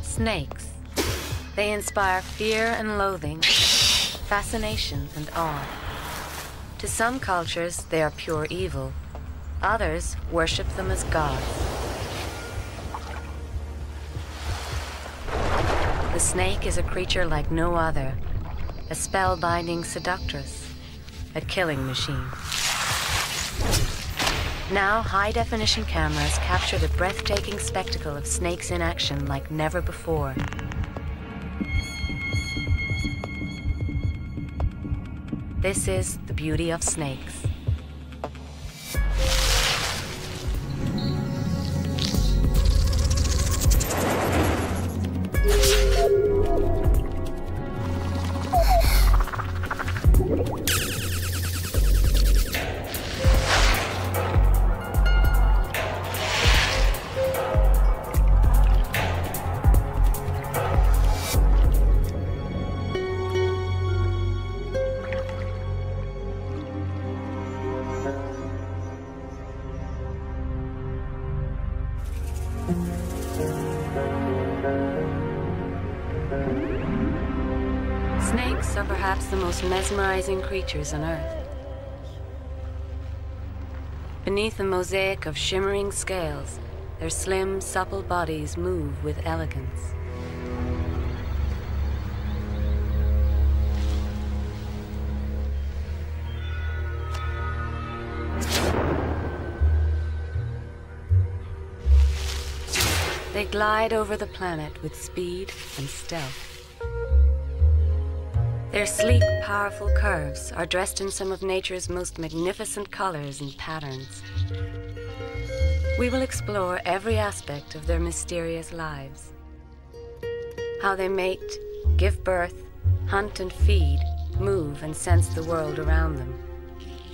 Snakes. They inspire fear and loathing, fascination and awe. To some cultures, they are pure evil. Others worship them as gods. The snake is a creature like no other, a spellbinding seductress, a killing machine. Now, high-definition cameras capture the breathtaking spectacle of snakes in action like never before. This is the beauty of snakes. Snakes are perhaps the most mesmerizing creatures on Earth. Beneath a mosaic of shimmering scales, their slim, supple bodies move with elegance. They glide over the planet with speed and stealth. Their sleek, powerful curves are dressed in some of nature's most magnificent colors and patterns. We will explore every aspect of their mysterious lives. How they mate, give birth, hunt and feed, move and sense the world around them,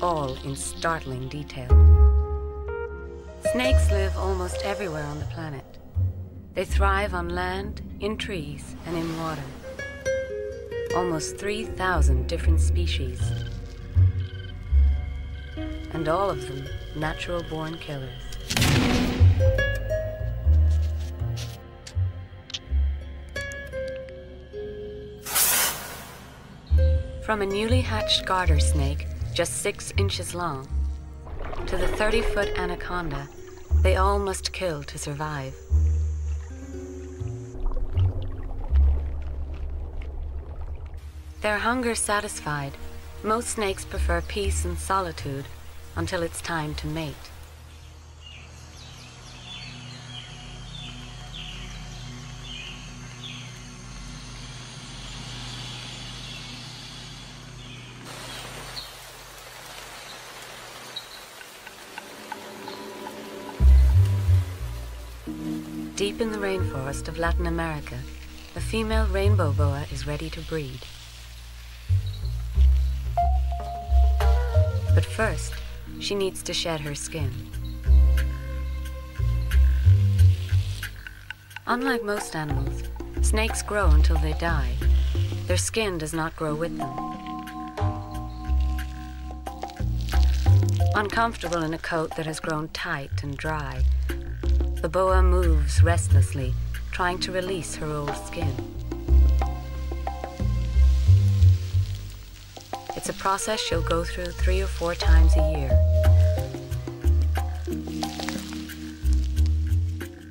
all in startling detail. Snakes live almost everywhere on the planet. They thrive on land, in trees, and in water. Almost 3,000 different species. And all of them natural-born killers. From a newly hatched garter snake, just 6 inches long, to the 30-foot anaconda, they all must kill to survive. Their hunger satisfied, most snakes prefer peace and solitude until it's time to mate. Deep in the rainforest of Latin America, a female rainbow boa is ready to breed. But first, she needs to shed her skin. Unlike most animals, snakes grow until they die. Their skin does not grow with them. Uncomfortable in a coat that has grown tight and dry, the boa moves restlessly, trying to release her old skin. It's a process she'll go through 3 or 4 times a year.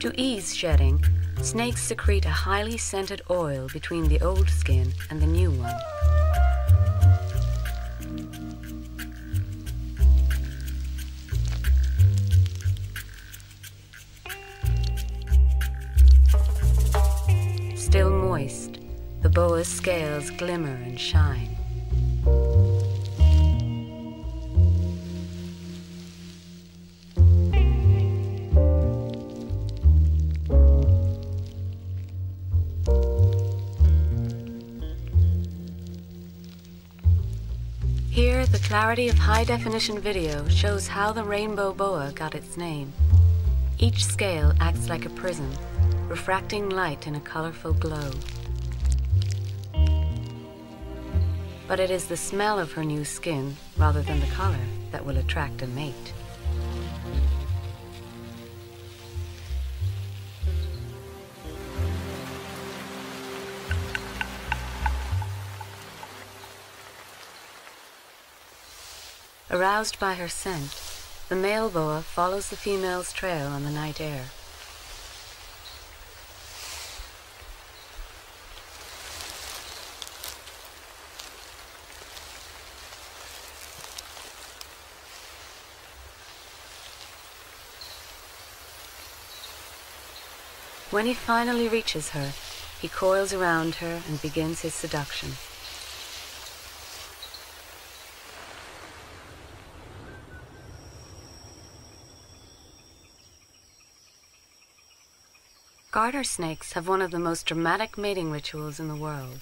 To ease shedding, snakes secrete a highly scented oil between the old skin and the new one. Still moist, the boa's scales glimmer and shine. Here, the clarity of high-definition video shows how the rainbow boa got its name. Each scale acts like a prism, refracting light in a colorful glow. But it is the smell of her new skin, rather than the color, that will attract a mate. Aroused by her scent, the male boa follows the female's trail on the night air. When he finally reaches her, he coils around her and begins his seduction. Garter snakes have one of the most dramatic mating rituals in the world.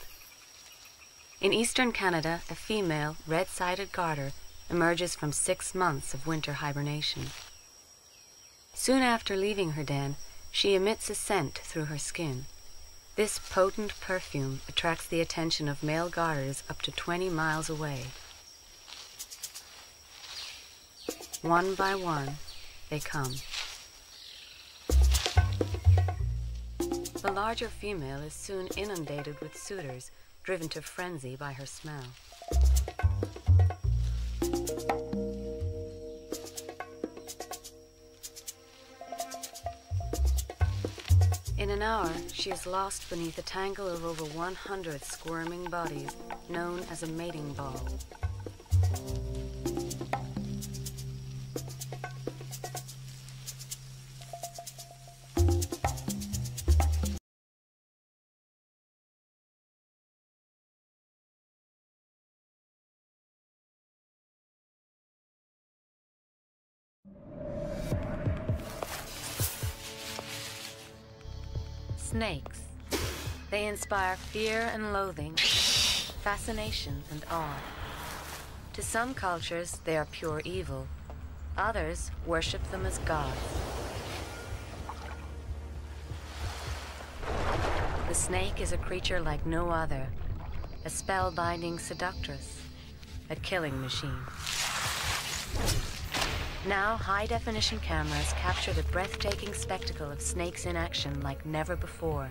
In eastern Canada, a female red-sided garter emerges from 6 months of winter hibernation. Soon after leaving her den, she emits a scent through her skin. This potent perfume attracts the attention of male garters up to 20 miles away. One by one, they come. The larger female is soon inundated with suitors, driven to frenzy by her smell. In an hour, she is lost beneath a tangle of over 100 squirming bodies, known as a mating ball. Snakes. They inspire fear and loathing, fascination and awe. To some cultures, they are pure evil. Others worship them as gods. The snake is a creature like no other, a spellbinding seductress, a killing machine. Now, high-definition cameras capture the breathtaking spectacle of snakes in action like never before.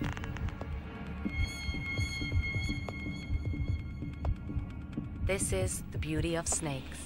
This is the beauty of snakes.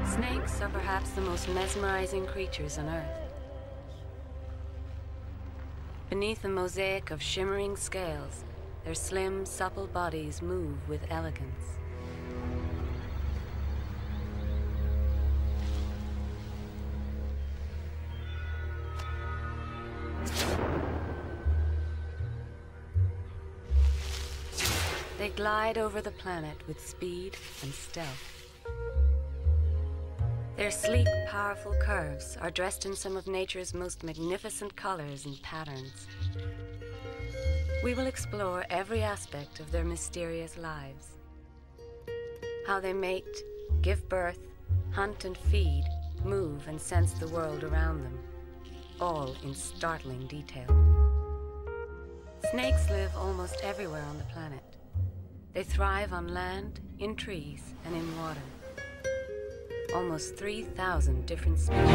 Snakes are perhaps the most mesmerizing creatures on Earth. Beneath a mosaic of shimmering scales, their slim, supple bodies move with elegance. They glide over the planet with speed and stealth. Their sleek, powerful curves are dressed in some of nature's most magnificent colors and patterns. We will explore every aspect of their mysterious lives. How they mate, give birth, hunt and feed, move and sense the world around them, all in startling detail. Snakes live almost everywhere on the planet. They thrive on land, in trees, and in water. Almost 3,000 different species.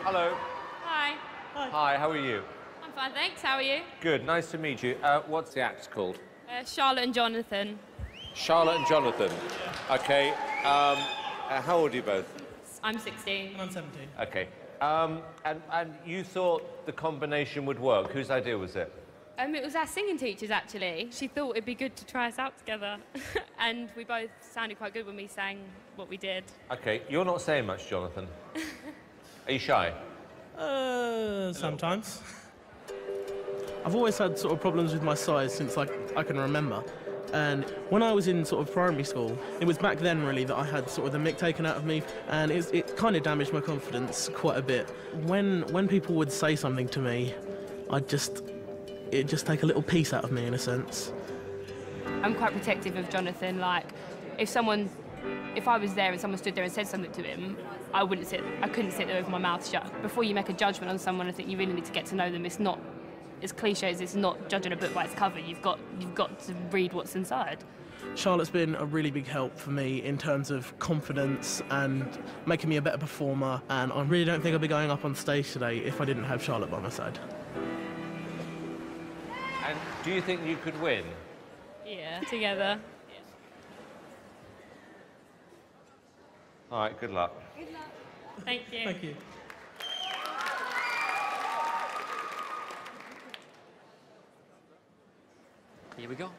Hello. Hi. Hi, how are you? I'm fine, thanks. How are you? Good, nice to meet you. What's the act called? Charlotte and Jonathan. Charlotte and Jonathan. Okay. How old are you both? I'm 16. I'm 17. Okay. And you thought the combination would work. Whose idea was it? It was our singing teachers, actually. She thought it'd be good to try us out together. And we both sounded quite good when we sang what we did. Okay, you're not saying much, Jonathan. Are you shy? Sometimes. I've always had sort of problems with my size since I can remember. And when I was in sort of primary school, it was back then really that I had sort of the mick taken out of me, and it kind of damaged my confidence quite a bit. When people would say something to me, it'd just take a little piece out of me in a sense. I'm quite protective of Jonathan. Like, if I was there and someone stood there and said something to him, I couldn't sit there with my mouth shut. Before you make a judgment on someone, I think you really need to get to know them. It's not, as cliche as it's not judging a book by its cover. You've got to read what's inside. Charlotte's been a really big help for me in terms of confidence and making me a better performer, and I really don't think I'd be going up on stage today if I didn't have Charlotte by my side. And do you think you could win? Yeah, together. Yeah. All right, good luck. Good luck. Thank you. Thank you. Here we go.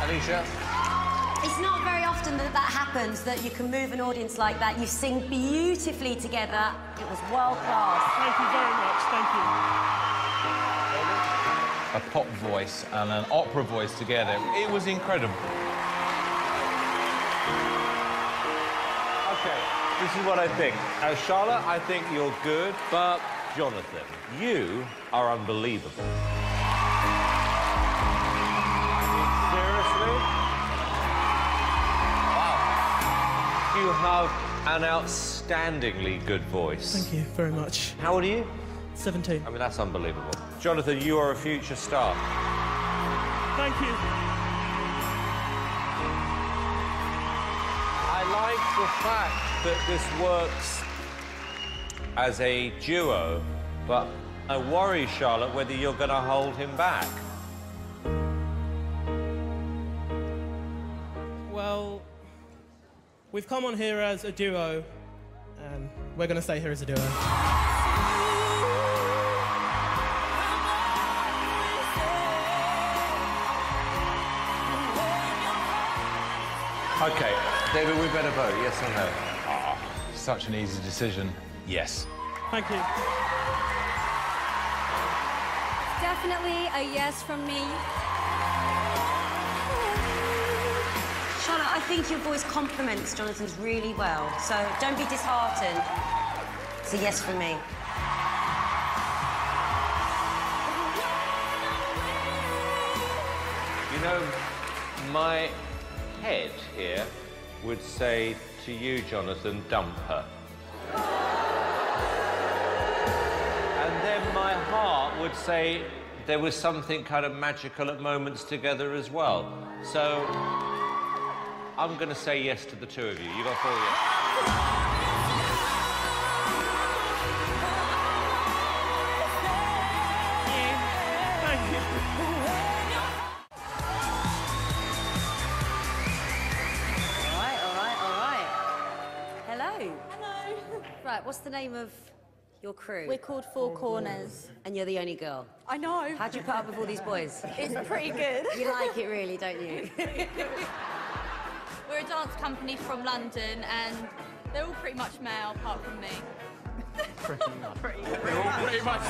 Alicia? It's not very often that happens, that you can move an audience like that. You sing beautifully together. It was world class. Thank you very much. Thank you. A pop voice and an opera voice together. It was incredible. Okay, this is what I think. Charlotte, I think you're good, but Jonathan, you are unbelievable. Seriously? Wow. You have an outstandingly good voice. Thank you very much. How old are you? 17. I mean, that's unbelievable. Jonathan, you are a future star. Thank you. I like the fact that this works as a duo, but I worry, Charlotte, whether you're going to hold him back. Well, we've come on here as a duo, and we're going to stay here as a duo. OK, David, we better vote, yes or no? Ah, such an easy decision. Yes. Thank you. Definitely a yes from me. Charlotte, I think your voice complements Jonathan's really well, so don't be disheartened. It's a yes from me. You know, my head here would say to you, Jonathan, dump her. And then my heart would say there was something kind of magical at moments together as well. So I'm going to say yes to the two of you. You got 4 yes. Right, what's the name of your crew? We're called Four Corners. And you're the only girl? I know. How'd you put up with all these boys? It's pretty good. You like it really, don't you? We're a dance company from London and they're all pretty much male apart from me. We're all pretty much...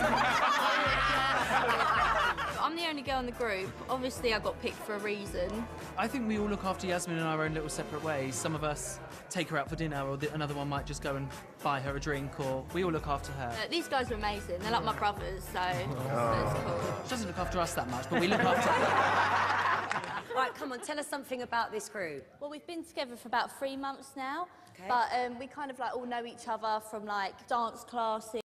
I'm the only girl in the group. Obviously, I got picked for a reason. I think we all look after Yasmin in our own little separate ways. Some of us take her out for dinner, or another one might just go and buy her a drink, or we all look after her. These guys are amazing. They're like my brothers, so it's cool. She doesn't look after us that much, but we look after her. Right, come on, tell us something about this crew. Well, we've been together for about 3 months now, Okay. but we kind of like all know each other from like dance classes.